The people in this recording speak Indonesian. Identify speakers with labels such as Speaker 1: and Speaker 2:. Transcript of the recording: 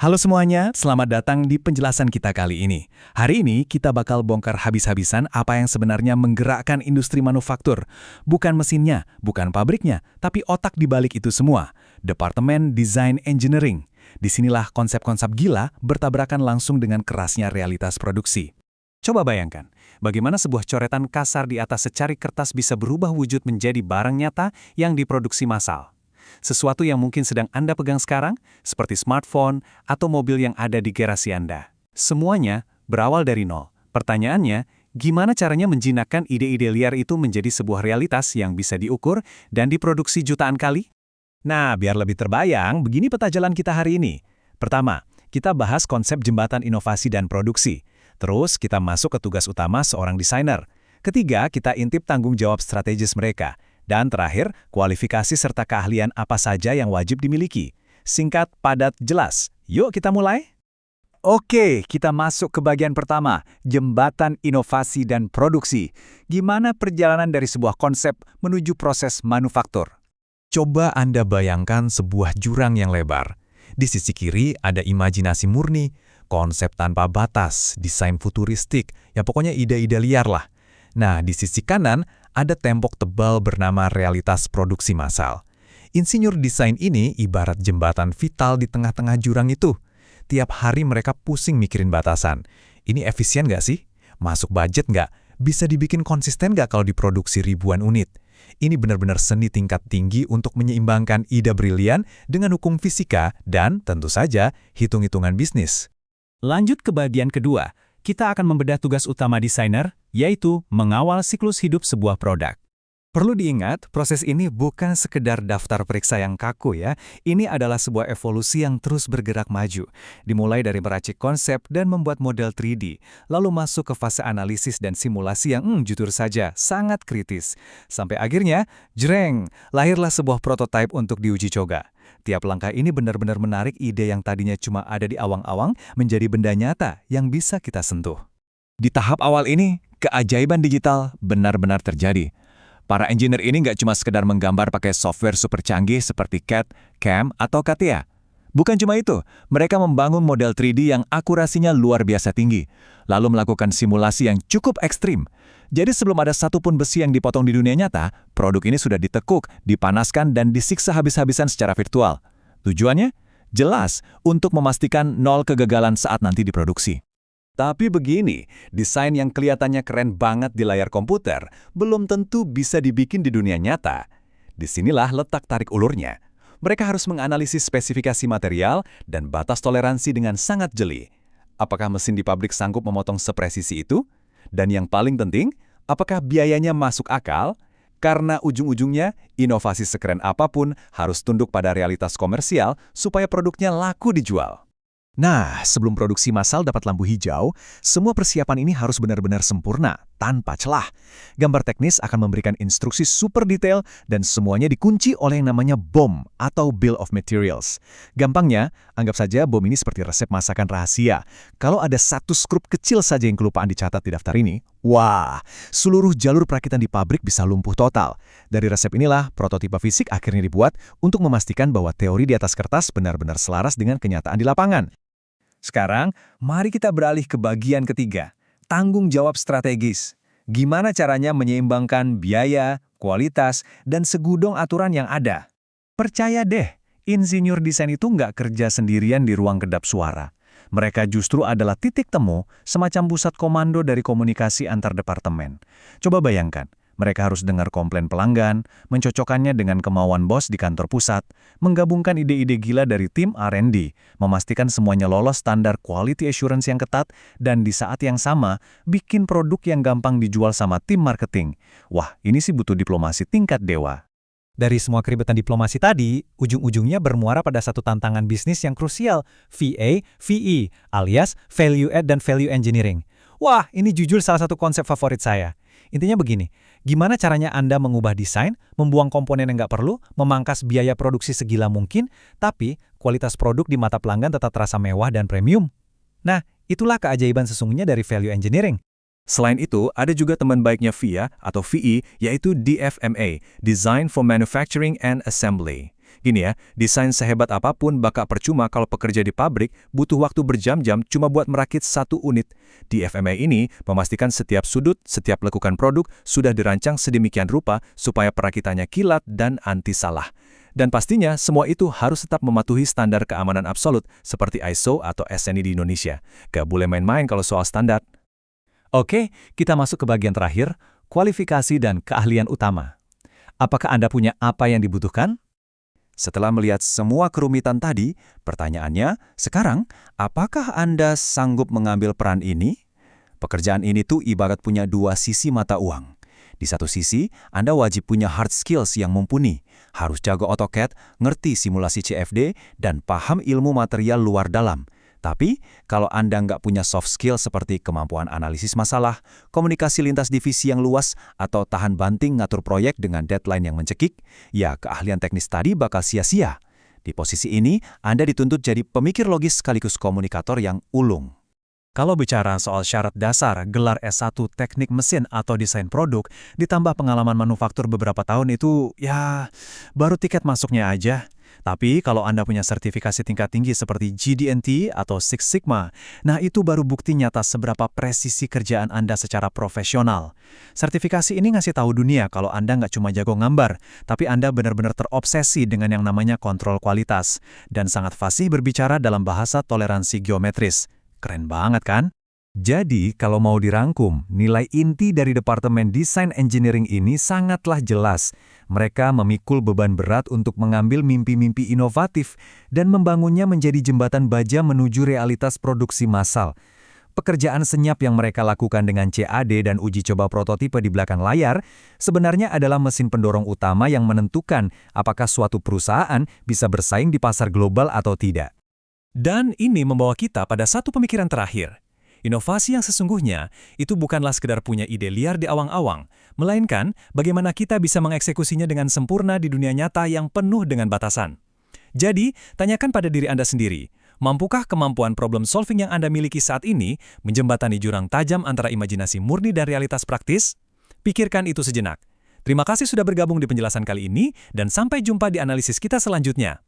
Speaker 1: Halo semuanya, selamat datang di penjelasan kita kali ini. Hari ini kita bakal bongkar habis-habisan apa yang sebenarnya menggerakkan industri manufaktur. Bukan mesinnya, bukan pabriknya, tapi otak di balik itu semua. Departemen Design Engineering. Disinilah konsep-konsep gila bertabrakan langsung dengan kerasnya realitas produksi. Coba bayangkan, bagaimana sebuah coretan kasar di atas secari kertas bisa berubah wujud menjadi barang nyata yang diproduksi massal. Sesuatu yang mungkin sedang Anda pegang sekarang, seperti smartphone atau mobil yang ada di garasi Anda. Semuanya berawal dari nol. Pertanyaannya, gimana caranya menjinakkan ide-ide liar itu menjadi sebuah realitas yang bisa diukur dan diproduksi jutaan kali? Nah, biar lebih terbayang, begini peta jalan kita hari ini. Pertama, kita bahas konsep jembatan inovasi dan produksi. Terus, kita masuk ke tugas utama seorang desainer. Ketiga, kita intip tanggung jawab strategis mereka. Dan terakhir, kualifikasi serta keahlian apa saja yang wajib dimiliki. Singkat, padat, jelas. Yuk kita mulai. Oke, kita masuk ke bagian pertama, jembatan inovasi dan produksi. Gimana perjalanan dari sebuah konsep menuju proses manufaktur? Coba Anda bayangkan sebuah jurang yang lebar. Di sisi kiri ada imajinasi murni, konsep tanpa batas, desain futuristik, ya pokoknya ide-ide liar lah. Nah, di sisi kanan ada tembok tebal bernama realitas produksi massal. Insinyur desain ini ibarat jembatan vital di tengah-tengah jurang itu. Tiap hari mereka pusing mikirin batasan. Ini efisien nggak sih? Masuk budget nggak? Bisa dibikin konsisten nggak kalau diproduksi ribuan unit? Ini benar-benar seni tingkat tinggi untuk menyeimbangkan ide brilian dengan hukum fisika dan, tentu saja, hitung-hitungan bisnis. Lanjut ke bagian kedua. Kita akan membedah tugas utama desainer, yaitu mengawal siklus hidup sebuah produk. Perlu diingat, proses ini bukan sekedar daftar periksa yang kaku ya. Ini adalah sebuah evolusi yang terus bergerak maju. Dimulai dari meracik konsep dan membuat model 3D, lalu masuk ke fase analisis dan simulasi yang jujur saja sangat kritis. Sampai akhirnya, jreng, lahirlah sebuah prototipe untuk diuji coba. Tiap langkah ini benar-benar menarik ide yang tadinya cuma ada di awang-awang menjadi benda nyata yang bisa kita sentuh. Di tahap awal ini, keajaiban digital benar-benar terjadi. Para engineer ini nggak cuma sekedar menggambar pakai software super canggih seperti CAD, CAM, atau CATIA. Bukan cuma itu, mereka membangun model 3D yang akurasinya luar biasa tinggi, lalu melakukan simulasi yang cukup ekstrim. Jadi sebelum ada satupun besi yang dipotong di dunia nyata, produk ini sudah ditekuk, dipanaskan, dan disiksa habis-habisan secara virtual. Tujuannya? Jelas, untuk memastikan nol kegagalan saat nanti diproduksi. Tapi begini, desain yang kelihatannya keren banget di layar komputer belum tentu bisa dibikin di dunia nyata. Disinilah letak tarik ulurnya. Mereka harus menganalisis spesifikasi material dan batas toleransi dengan sangat jeli. Apakah mesin di pabrik sanggup memotong sepresisi itu? Dan yang paling penting, apakah biayanya masuk akal? Karena ujung-ujungnya, inovasi sekeren apapun harus tunduk pada realitas komersial supaya produknya laku dijual. Nah, sebelum produksi massal dapat lampu hijau, semua persiapan ini harus benar-benar sempurna, tanpa celah. Gambar teknis akan memberikan instruksi super detail dan semuanya dikunci oleh yang namanya BOM atau Bill of Materials. Gampangnya, anggap saja BOM ini seperti resep masakan rahasia. Kalau ada satu skrup kecil saja yang kelupaan dicatat di daftar ini, wah, seluruh jalur perakitan di pabrik bisa lumpuh total. Dari resep inilah, prototipe fisik akhirnya dibuat untuk memastikan bahwa teori di atas kertas benar-benar selaras dengan kenyataan di lapangan. Sekarang, mari kita beralih ke bagian ketiga, tanggung jawab strategis. Gimana caranya menyeimbangkan biaya, kualitas, dan segudang aturan yang ada? Percaya deh, insinyur desain itu nggak kerja sendirian di ruang kedap suara. Mereka justru adalah titik temu, semacam pusat komando dari komunikasi antar departemen. Coba bayangkan, mereka harus dengar komplain pelanggan, mencocokkannya dengan kemauan bos di kantor pusat, menggabungkan ide-ide gila dari tim R&D, memastikan semuanya lolos standar quality assurance yang ketat, dan di saat yang sama, bikin produk yang gampang dijual sama tim marketing. Wah, ini sih butuh diplomasi tingkat dewa. Dari semua keribetan diplomasi tadi, ujung-ujungnya bermuara pada satu tantangan bisnis yang krusial, VA, VE, alias Value Add dan Value Engineering. Wah, ini jujur salah satu konsep favorit saya. Intinya begini, gimana caranya Anda mengubah desain, membuang komponen yang nggak perlu, memangkas biaya produksi segila mungkin, tapi kualitas produk di mata pelanggan tetap terasa mewah dan premium? Nah, itulah keajaiban sesungguhnya dari value engineering. Selain itu, ada juga teman baiknya VIA atau VE, yaitu DFMA, Design for Manufacturing and Assembly. Gini ya, desain sehebat apapun bakal percuma kalau pekerja di pabrik butuh waktu berjam-jam cuma buat merakit satu unit. Di FMA ini, memastikan setiap sudut, setiap lekukan produk sudah dirancang sedemikian rupa supaya perakitannya kilat dan anti salah. Dan pastinya, semua itu harus tetap mematuhi standar keamanan absolut seperti ISO atau SNI di Indonesia. Gak boleh main-main kalau soal standar.
Speaker 2: Oke, kita masuk ke bagian terakhir, kualifikasi dan keahlian utama. Apakah Anda punya apa yang dibutuhkan?
Speaker 1: Setelah melihat semua kerumitan tadi, pertanyaannya, sekarang, apakah Anda sanggup mengambil peran ini? Pekerjaan ini tuh ibarat punya dua sisi mata uang. Di satu sisi, Anda wajib punya hard skills yang mumpuni, harus jago AutoCAD, ngerti simulasi CFD, dan paham ilmu material luar dalam. Tapi, kalau Anda nggak punya soft skill seperti kemampuan analisis masalah, komunikasi lintas divisi yang luas, atau tahan banting ngatur proyek dengan deadline yang mencekik, ya keahlian teknis tadi bakal sia-sia. Di posisi ini, Anda dituntut jadi pemikir logis sekaligus komunikator yang ulung.
Speaker 2: Kalau bicara soal syarat dasar, gelar S1 teknik mesin atau desain produk, ditambah pengalaman manufaktur beberapa tahun itu, ya, baru tiket masuknya aja. Tapi kalau Anda punya sertifikasi tingkat tinggi seperti GD&T atau Six Sigma, nah itu baru bukti nyata seberapa presisi kerjaan Anda secara profesional. Sertifikasi ini ngasih tahu dunia kalau Anda nggak cuma jago gambar, tapi Anda benar-benar terobsesi dengan yang namanya kontrol kualitas, dan sangat fasih berbicara dalam bahasa toleransi geometris. Keren banget kan? Jadi, kalau mau dirangkum, nilai inti dari Departemen Desain Engineering ini sangatlah jelas. Mereka memikul beban berat untuk mengambil mimpi-mimpi inovatif dan membangunnya menjadi jembatan baja menuju realitas produksi massal. Pekerjaan senyap yang mereka lakukan dengan CAD dan uji coba prototipe di belakang layar sebenarnya adalah mesin pendorong utama yang menentukan apakah suatu perusahaan bisa bersaing di pasar global atau tidak. Dan ini membawa kita pada satu pemikiran terakhir. Inovasi yang sesungguhnya itu bukanlah sekedar punya ide liar di awang-awang, melainkan bagaimana kita bisa mengeksekusinya dengan sempurna di dunia nyata yang penuh dengan batasan. Jadi, tanyakan pada diri Anda sendiri, mampukah kemampuan problem solving yang Anda miliki saat ini menjembatani jurang tajam antara imajinasi murni dan realitas praktis? Pikirkan itu sejenak. Terima kasih sudah bergabung di penjelasan kali ini, dan sampai jumpa di analisis kita selanjutnya.